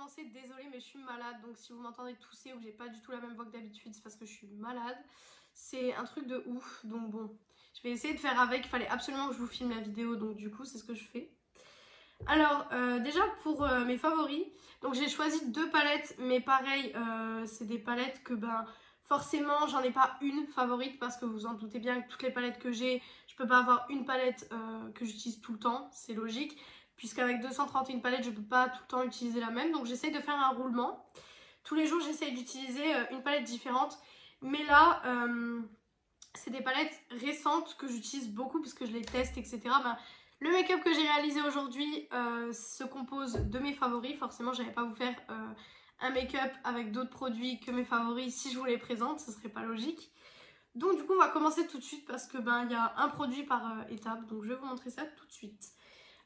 commencer, désolée mais je suis malade, donc si vous m'entendez tousser ou que j'ai pas du tout la même voix que d'habitude, c'est parce que je suis malade. C'est un truc de ouf, donc bon, je vais essayer de faire avec, il fallait absolument que je vous filme la vidéo, donc du coup c'est ce que je fais. Alors déjà pour mes favoris, donc j'ai choisi 2 palettes, mais pareil, c'est des palettes que forcément j'en ai pas une favorite parce que vous en doutez bien que toutes les palettes que j'ai, je peux pas avoir une palette que j'utilise tout le temps, c'est logique. Puisqu'avec 231 palettes, je peux pas tout le temps utiliser la même. Donc j'essaye de faire un roulement. Tous les jours, j'essaye d'utiliser une palette différente. Mais là, c'est des palettes récentes que j'utilise beaucoup puisque je les teste, etc. Le make-up que j'ai réalisé aujourd'hui se compose de mes favoris. Forcément, je n'allais pas vous faire un make-up avec d'autres produits que mes favoris si je vous les présente. Ce serait pas logique. Donc du coup, on va commencer tout de suite parce que il y a un produit par étape. Donc je vais vous montrer ça tout de suite.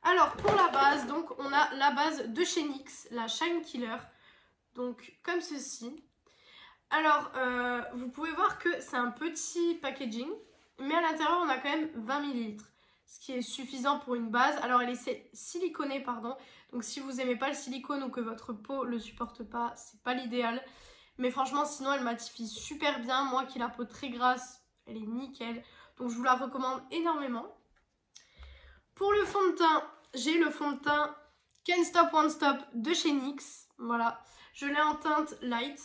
Alors pour la base, donc on a la base de chez NYX, la Shine Killer, donc comme ceci. Alors vous pouvez voir que c'est un petit packaging, mais à l'intérieur on a quand même 20 ml, ce qui est suffisant pour une base. Alors elle est siliconée, pardon, donc si vous n'aimez pas le silicone ou que votre peau le supporte pas, c'est pas l'idéal. Mais franchement sinon elle matifie super bien, moi qui ai la peau très grasse, elle est nickel, donc je vous la recommande énormément. Pour le fond de teint, j'ai le fond de teint Can't Stop Won't Stop de chez NYX. Voilà, je l'ai en teinte light.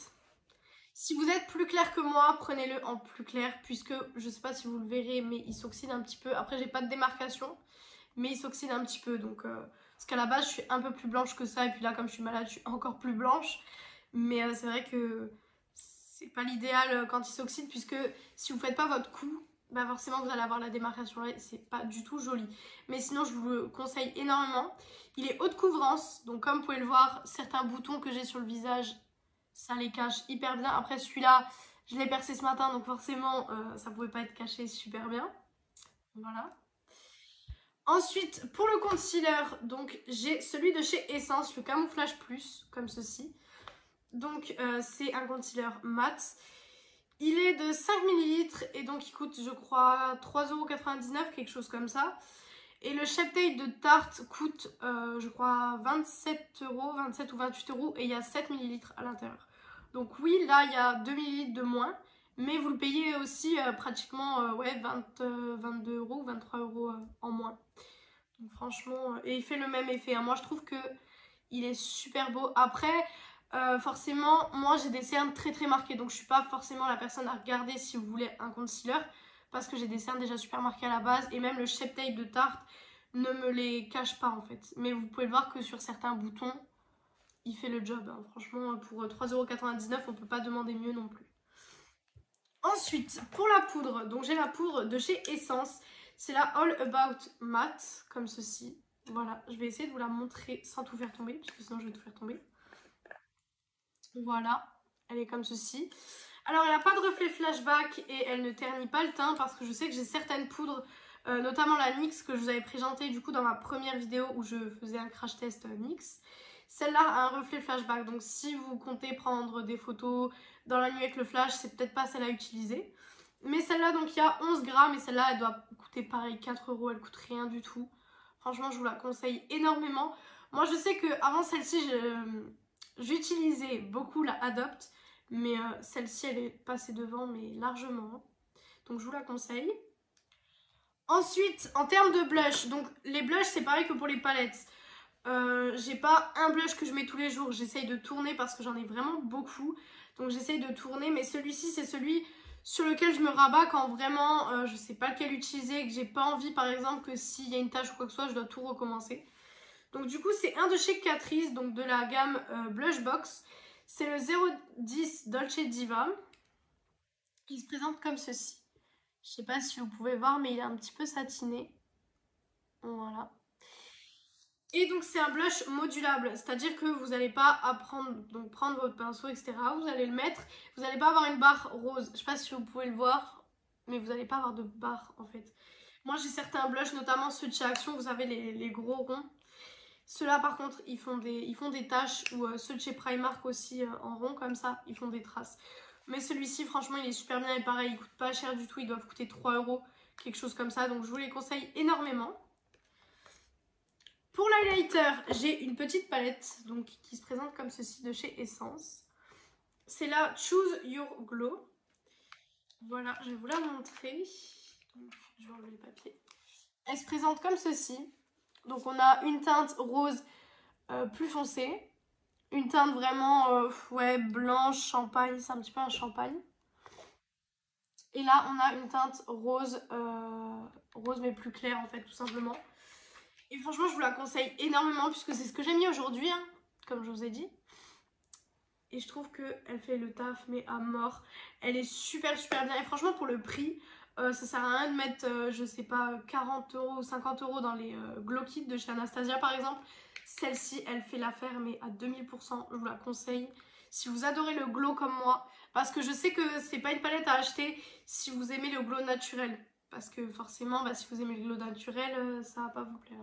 Si vous êtes plus clair que moi, prenez-le en plus clair puisque je ne sais pas si vous le verrez, mais il s'oxyde un petit peu. Après, j'ai pas de démarcation, mais il s'oxyde un petit peu. Donc, parce qu'à la base, je suis un peu plus blanche que ça. Et puis là, comme je suis malade, je suis encore plus blanche. Mais c'est vrai que c'est pas l'idéal quand il s'oxyde puisque si vous faites pas votre coup, forcément vous allez avoir la démarcation là, c'est pas du tout joli. Mais sinon je vous le conseille énormément. Il est haute couvrance, donc comme vous pouvez le voir, certains boutons que j'ai sur le visage, ça les cache hyper bien. Après celui-là, je l'ai percé ce matin, donc forcément ça pouvait pas être caché super bien. Voilà. Ensuite, pour le concealer, donc j'ai celui de chez Essence, le Camouflage Plus, comme ceci. Donc c'est un concealer mat. Il est de 5 ml et donc il coûte, je crois, 3,99 €, quelque chose comme ça. Et le Shape Tape de Tarte coûte, je crois, 27 €, 27 ou 28 € et il y a 7 ml à l'intérieur. Donc oui, là, il y a 2 ml de moins, mais vous le payez aussi pratiquement 22 € ou 23 € en moins. Donc franchement, et il fait le même effet, hein. Moi, je trouve que il est super beau. Après, forcément, moi j'ai des cernes très très marquées, donc je suis pas forcément la personne à regarder si vous voulez un concealer, parce que j'ai des cernes déjà super marquées à la base, et même le Shape Tape de Tarte ne me les cache pas en fait. Mais vous pouvez le voir que sur certains boutons, il fait le job, hein. Franchement, pour 3,99 €, on peut pas demander mieux non plus. Ensuite, pour la poudre, donc j'ai la poudre de chez Essence, c'est la All About Matte, comme ceci. Voilà, je vais essayer de vous la montrer sans tout faire tomber, parce que sinon je vais tout faire tomber. Voilà, elle est comme ceci. Alors, elle n'a pas de reflet flashback et elle ne ternit pas le teint parce que je sais que j'ai certaines poudres, notamment la NYX que je vous avais présentée du coup dans ma première vidéo où je faisais un crash test NYX. Celle-là a un reflet flashback, donc si vous comptez prendre des photos dans la nuit avec le flash, c'est peut-être pas celle à utiliser. Mais celle-là, donc il y a 11 grammes et celle-là, elle doit coûter pareil 4 €, elle coûte rien du tout. Franchement, je vous la conseille énormément. Moi, je sais qu'avant celle-ci, j'utilisais beaucoup la Adopt, mais celle-ci, elle est passée devant, mais largement. Donc, je vous la conseille. Ensuite, en termes de blush, donc les blushs, c'est pareil que pour les palettes. J'ai pas un blush que je mets tous les jours, j'essaye de tourner parce que j'en ai vraiment beaucoup. Donc, j'essaye de tourner, mais celui-ci, c'est celui sur lequel je me rabats quand vraiment je sais pas lequel utiliser et que j'ai pas envie, par exemple, que s'il y a une tache ou quoi que ce soit, je dois tout recommencer. Donc du coup, c'est un de chez Catrice, donc de la gamme Blush Box. C'est le 010 Dolce Diva. Il se présente comme ceci. Je sais pas si vous pouvez voir, mais il est un petit peu satiné. Voilà. Et donc c'est un blush modulable, c'est-à-dire que vous n'allez pas prendre votre pinceau, etc. Vous allez le mettre, vous n'allez pas avoir une barre rose. Je sais pas si vous pouvez le voir, mais vous n'allez pas avoir de barre en fait. Moi j'ai certains blushs, notamment ceux de chez Action, vous savez les gros ronds. Ceux-là par contre ils font des taches, ou ceux de chez Primark aussi en rond comme ça, ils font des traces. Mais celui-ci franchement il est super bien et pareil, il coûte pas cher du tout, ils doivent coûter 3 €, quelque chose comme ça. Donc je vous les conseille énormément. Pour l'highlighter, j'ai une petite palette donc, qui se présente comme ceci de chez Essence. C'est la Choose Your Glow. Voilà, je vais vous la montrer. Donc, je vais enlever le papier. Elle se présente comme ceci. Donc on a une teinte rose plus foncée. Une teinte vraiment ouais, blanche, champagne. C'est un petit peu un champagne. Et là, on a une teinte rose, rose mais plus claire en fait, tout simplement. Et franchement, je vous la conseille énormément puisque c'est ce que j'ai mis aujourd'hui, hein, comme je vous ai dit. Et je trouve qu'elle fait le taf, mais à mort. Elle est super super bien. Et franchement, pour le prix, ça sert à rien de mettre, je sais pas, 40 € ou 50 € dans les Glow Kits de chez Anastasia par exemple. Celle-ci, elle fait l'affaire, mais à 2000%. Je vous la conseille. Si vous adorez le glow comme moi, parce que je sais que c'est pas une palette à acheter si vous aimez le glow naturel. Parce que forcément, bah, si vous aimez le glow naturel, ça va pas vous plaire.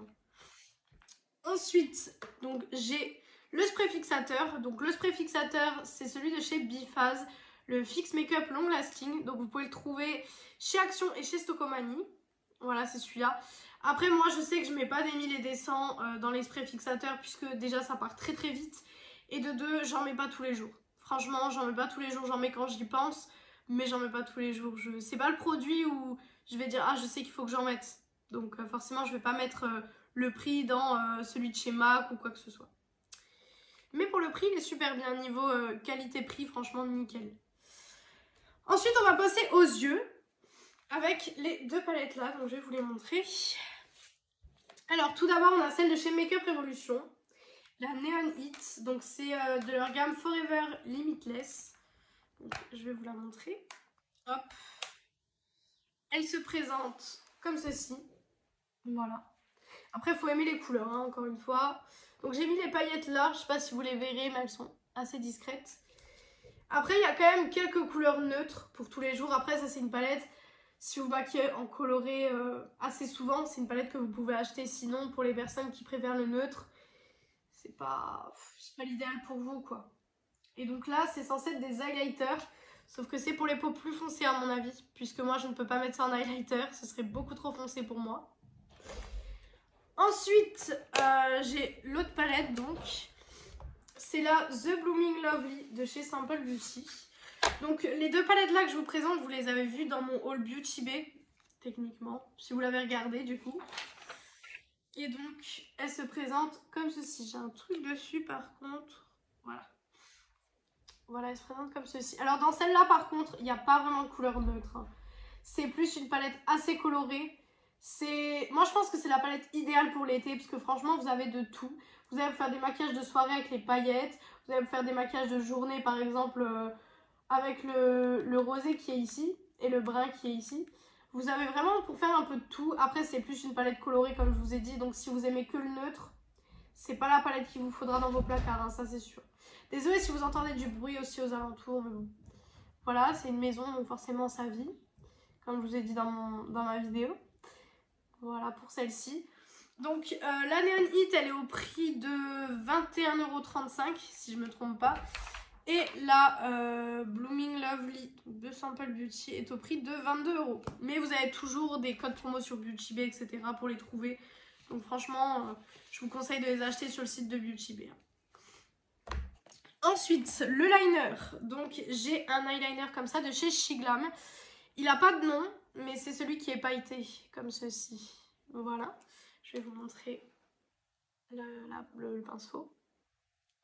Ensuite, donc j'ai le spray fixateur. Donc le spray fixateur, c'est celui de chez Biphase, le Fix Makeup Long Lasting. Donc vous pouvez le trouver chez Action et chez Stocomanie. Voilà, c'est celui-là. Après, moi, je sais que je mets pas des 1000 et des 100 dans les sprays fixateurs puisque déjà, ça part très très vite. Et de deux, j'en mets pas tous les jours. Franchement, j'en mets pas tous les jours, j'en mets quand j'y pense. Mais j'en mets pas tous les jours. C'est pas le produit où je vais dire, ah, je sais qu'il faut que j'en mette. Donc forcément, je vais pas mettre le prix dans celui de chez MAC ou quoi que ce soit. Mais pour le prix, il est super bien. Niveau qualité-prix, franchement, nickel. Ensuite, on va passer aux yeux avec les deux palettes là. Donc, je vais vous les montrer. Alors, tout d'abord, on a celle de chez Makeup Revolution. La Neon Hit. Donc, c'est de leur gamme Forever Limitless. Donc, je vais vous la montrer. Hop. Elle se présente comme ceci. Voilà. Après, il faut aimer les couleurs, hein, encore une fois. Donc, j'ai mis les paillettes là. Je ne sais pas si vous les verrez, mais elles sont assez discrètes. Après, il y a quand même quelques couleurs neutres pour tous les jours. Après, ça, c'est une palette. Si vous maquillez en coloré assez souvent, c'est une palette que vous pouvez acheter. Sinon, pour les personnes qui préfèrent le neutre, c'est pas l'idéal pour vous, quoi. Et donc là, c'est censé être des highlighters. Sauf que c'est pour les peaux plus foncées, à mon avis. Puisque moi, je ne peux pas mettre ça en highlighter. Ce serait beaucoup trop foncé pour moi. Ensuite, j'ai l'autre palette, donc. C'est la The Blooming Lovely de chez Simple Beauty. Donc les deux palettes là que je vous présente, vous les avez vues dans mon haul Beauty Bay, techniquement, si vous l'avez regardé du coup. Et donc, elles se présentent comme ceci. J'ai un truc dessus par contre. Voilà. Voilà, elles se présentent comme ceci. Alors dans celle-là par contre, il n'y a pas vraiment de couleur neutre. Hein. C'est plus une palette assez colorée. Moi je pense que c'est la palette idéale pour l'été parce que franchement vous avez de tout. Vous allez faire des maquillages de soirée avec les paillettes. Vous allez faire des maquillages de journée par exemple avec le rosé qui est ici et le brun qui est ici. Vous avez vraiment pour faire un peu de tout. Après c'est plus une palette colorée comme je vous ai dit. Donc si vous aimez que le neutre, c'est pas la palette qu'il vous faudra dans vos placards, hein, ça c'est sûr. Désolée si vous entendez du bruit aussi aux alentours, mais bon. Voilà, c'est une maison donc forcément ça vit. Comme je vous ai dit dans ma vidéo. Voilà pour celle-ci. Donc la Neon Hit, elle est au prix de 21,35 € si je ne me trompe pas. Et la Blooming Lovely de Simple Beauty est au prix de 22 €. Mais vous avez toujours des codes promo sur Beauty Bay, etc. pour les trouver. Donc franchement, je vous conseille de les acheter sur le site de Beauty Bay. Ensuite, le liner. Donc j'ai un eyeliner comme ça de chez Shiglam. Il n'a pas de nom, mais c'est celui qui est pailleté, comme ceci. Voilà. Je vais vous montrer le pinceau.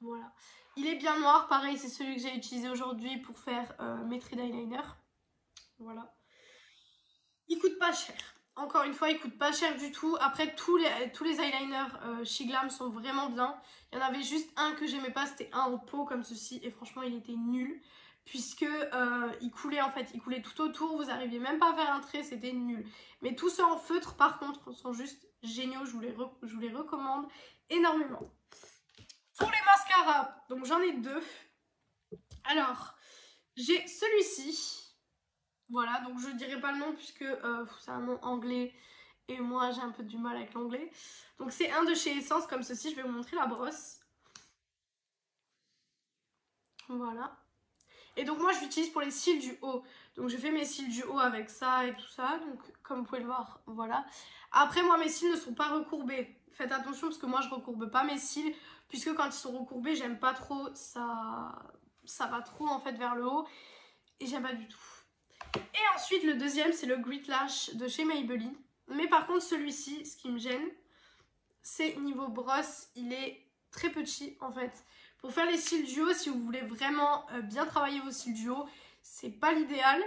Voilà. Il est bien noir, pareil, c'est celui que j'ai utilisé aujourd'hui pour faire mes traits d'eyeliner. Voilà. Il coûte pas cher. Encore une fois, il coûte pas cher du tout. Après, tous les eyeliners Shiglam sont vraiment bien. Il y en avait juste un que j'aimais pas, c'était un en pot comme ceci. Et franchement, il était nul. Puisque il coulait en fait, il coulait tout autour. Vous n'arriviez même pas à faire un trait, c'était nul. Mais tous ceux en feutre, par contre, sont juste géniaux. Je vous les recommande énormément. Pour les mascaras, donc j'en ai deux. Alors, j'ai celui-ci. Voilà, donc je ne dirai pas le nom puisque c'est un nom anglais et moi j'ai un peu du mal avec l'anglais. Donc c'est un de chez Essence comme ceci, je vais vous montrer la brosse. Voilà. Et donc moi je l'utilise pour les cils du haut. Donc je fais mes cils du haut avec ça et tout ça. Donc comme vous pouvez le voir, voilà. Après moi mes cils ne sont pas recourbés, faites attention parce que moi je recourbe pas mes cils, puisque quand ils sont recourbés j'aime pas trop, ça va trop en fait vers le haut, et j'aime pas du tout. Et ensuite le deuxième c'est le Grit Lash de chez Maybelline, mais par contre celui-ci, ce qui me gêne, c'est niveau brosse, il est très petit en fait. Pour faire les cils du haut, si vous voulez vraiment bien travailler vos cils du haut, c'est pas l'idéal.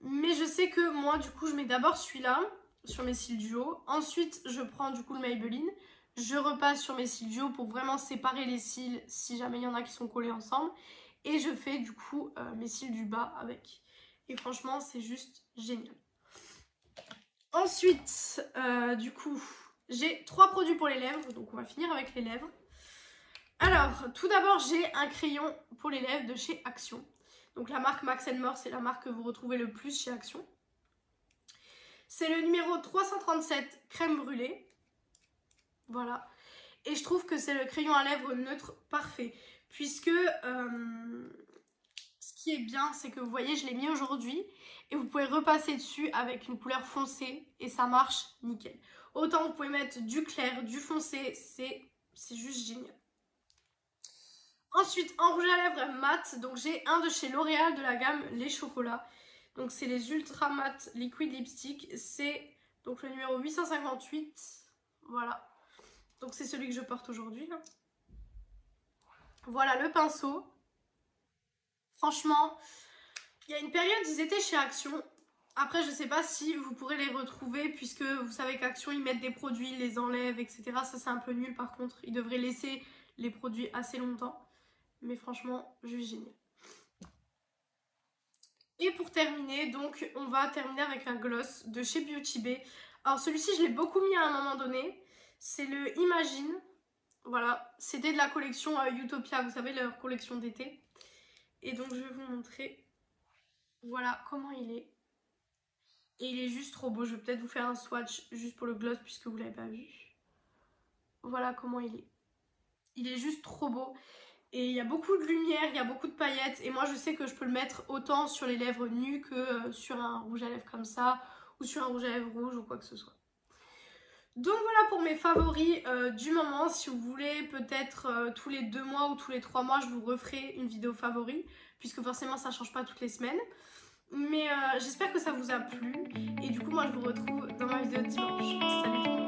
Mais je sais que moi du coup je mets d'abord celui-là sur mes cils du haut. Ensuite je prends du coup le Maybelline. Je repasse sur mes cils du haut pour vraiment séparer les cils si jamais il y en a qui sont collés ensemble. Et je fais du coup mes cils du bas avec. Et franchement c'est juste génial. Ensuite du coup j'ai 3 produits pour les lèvres. Donc on va finir avec les lèvres. Alors tout d'abord j'ai un crayon pour les lèvres de chez Action. Donc la marque Max & More, c'est la marque que vous retrouvez le plus chez Action. C'est le numéro 337 crème brûlée. Voilà. Et je trouve que c'est le crayon à lèvres neutre parfait. Puisque ce qui est bien, c'est que vous voyez, je l'ai mis aujourd'hui. Et vous pouvez repasser dessus avec une couleur foncée. Et ça marche nickel. Autant vous pouvez mettre du clair, du foncé. C'est juste génial. Ensuite, en rouge à lèvres mat, donc j'ai un de chez L'Oréal de la gamme Les Chocolats. Donc c'est les Ultra Matte Liquid Lipstick. C'est donc le numéro 858. Voilà. Donc c'est celui que je porte aujourd'hui. Voilà le pinceau. Franchement, il y a une période, ils étaient chez Action. Après, je sais pas si vous pourrez les retrouver puisque vous savez qu'Action, ils mettent des produits, ils les enlèvent, etc. Ça, c'est un peu nul par contre. Ils devraient laisser les produits assez longtemps. Mais franchement, juste génial. Et pour terminer, donc, on va terminer avec un gloss de chez Beauty Bay. Alors celui-ci, je l'ai beaucoup mis à un moment donné. C'est le Imagine. Voilà, c'était de la collection Utopia, vous savez, leur collection d'été. Et donc, je vais vous montrer, voilà comment il est. Et il est juste trop beau. Je vais peut-être vous faire un swatch juste pour le gloss puisque vous ne l'avez pas vu. Voilà comment il est. Il est juste trop beau. Et il y a beaucoup de lumière, il y a beaucoup de paillettes. Et moi, je sais que je peux le mettre autant sur les lèvres nues que sur un rouge à lèvres comme ça. Ou sur un rouge à lèvres rouge ou quoi que ce soit. Donc voilà pour mes favoris du moment. Si vous voulez, peut-être tous les 2 mois ou tous les 3 mois, je vous referai une vidéo favoris. Puisque forcément, ça ne change pas toutes les semaines. Mais j'espère que ça vous a plu. Et du coup, moi, je vous retrouve dans ma vidéo de dimanche. Salut tout le monde!